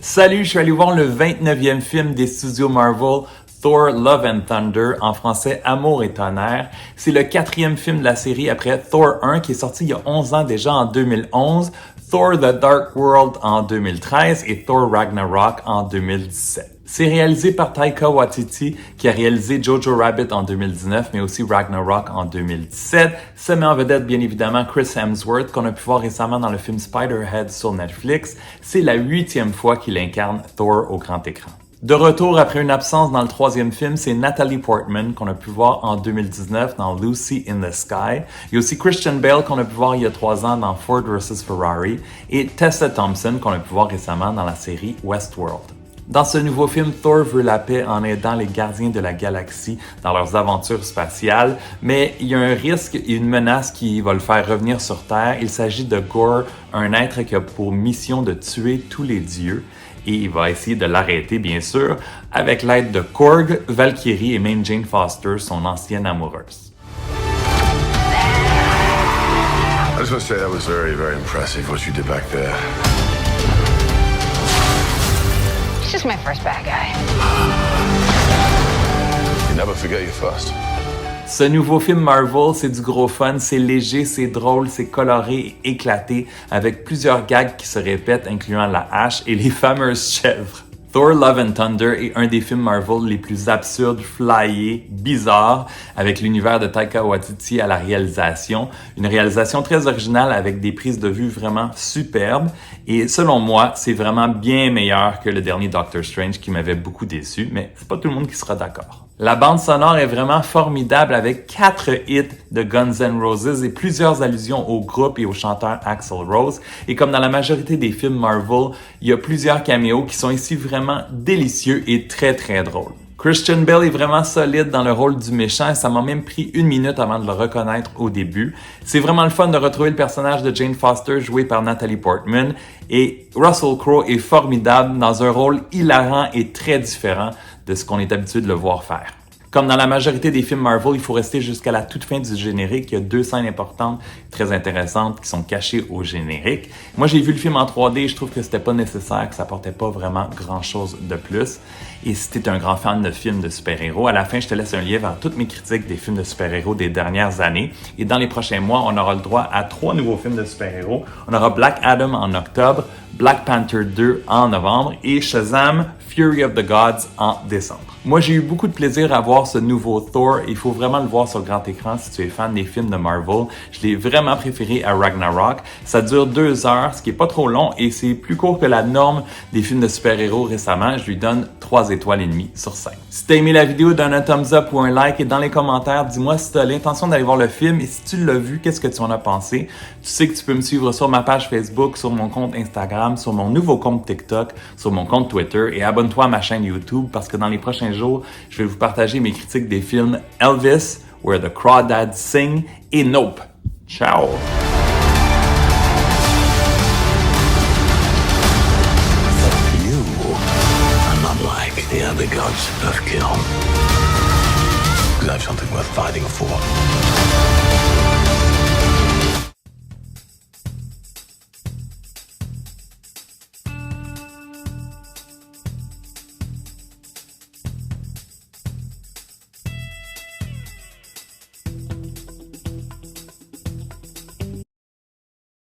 Salut, je suis allé voir le 29e film des studios Marvel, Thor Love and Thunder, en français Amour et tonnerre. C'est le 4e film de la série après Thor 1 qui est sorti il y a 11 ans déjà en 2011, Thor The Dark World en 2013 et Thor Ragnarok en 2017. C'est réalisé par Taika Waititi qui a réalisé Jojo Rabbit en 2019 mais aussi Ragnarok en 2017. Ça met en vedette bien évidemment Chris Hemsworth qu'on a pu voir récemment dans le film Spider-Head sur Netflix. C'est la 8e fois qu'il incarne Thor au grand écran. De retour après une absence dans le 3e film, c'est Natalie Portman qu'on a pu voir en 2019 dans Lucy in the Sky. Il y a aussi Christian Bale qu'on a pu voir il y a 3 ans dans Ford vs Ferrari et Tessa Thompson qu'on a pu voir récemment dans la série Westworld. Dans ce nouveau film, Thor veut la paix en aidant les gardiens de la galaxie dans leurs aventures spatiales, mais il y a un risque et une menace qui va le faire revenir sur Terre. Il s'agit de Gorr, un être qui a pour mission de tuer tous les dieux. Et il va essayer de l'arrêter, bien sûr, avec l'aide de Korg, Valkyrie et même Jane Foster, son ancienne amoureuse. I just want to say that was very, very impressive what you did back there. It's just my first bad guy. You never forget your first. Ce nouveau film Marvel, c'est du gros fun, c'est léger, c'est drôle, c'est coloré et éclaté, avec plusieurs gags qui se répètent, incluant la hache et les fameuses chèvres. Thor Love and Thunder est un des films Marvel les plus absurdes, flyés, bizarres, avec l'univers de Taika Waititi à la réalisation. Une réalisation très originale avec des prises de vue vraiment superbes. Et selon moi, c'est vraiment bien meilleur que le dernier Doctor Strange qui m'avait beaucoup déçu, mais c'est pas tout le monde qui sera d'accord. La bande sonore est vraiment formidable avec 4 hits de Guns N' Roses et plusieurs allusions au groupe et au chanteur Axl Rose. Et comme dans la majorité des films Marvel, il y a plusieurs caméos qui sont ici vraiment délicieux et très très drôles. Christian Bale est vraiment solide dans le rôle du méchant et ça m'a même pris 1 minute avant de le reconnaître au début. C'est vraiment le fun de retrouver le personnage de Jane Foster joué par Natalie Portman et Russell Crowe est formidable dans un rôle hilarant et très différent de ce qu'on est habitué de le voir faire. Comme dans la majorité des films Marvel, il faut rester jusqu'à la toute fin du générique. Il y a 2 scènes importantes, très intéressantes, qui sont cachées au générique. Moi, j'ai vu le film en 3D et je trouve que c'était pas nécessaire, que ça apportait pas vraiment grand-chose de plus. Et si t'es un grand fan de films de super-héros, à la fin, je te laisse un lien vers toutes mes critiques des films de super-héros des dernières années. Et dans les prochains mois, on aura le droit à 3 nouveaux films de super-héros. On aura Black Adam en octobre, Black Panther 2 en novembre et Shazam! Fury of the Gods en décembre. Moi, j'ai eu beaucoup de plaisir à voir ce nouveau Thor et il faut vraiment le voir sur le grand écran si tu es fan des films de Marvel. Je l'ai vraiment préféré à Ragnarok. Ça dure 2 heures, ce qui est pas trop long et c'est plus court que la norme des films de super-héros récemment. Je lui donne 3 étoiles et demie sur 5. Si t'as aimé la vidéo, donne un thumbs up ou un like et dans les commentaires, dis-moi si tu as l'intention d'aller voir le film et si tu l'as vu, qu'est-ce que tu en as pensé. Tu sais que tu peux me suivre sur ma page Facebook, sur mon compte Instagram, sur mon nouveau compte TikTok, sur mon compte Twitter et abonne-toi à ma chaîne YouTube parce que dans les prochains jours, je vais vous partager mes critiques des films Elvis, Where the Crawdads Sing et Nope. Ciao! You are not like the other gods of kill. Because I have something worth fighting for.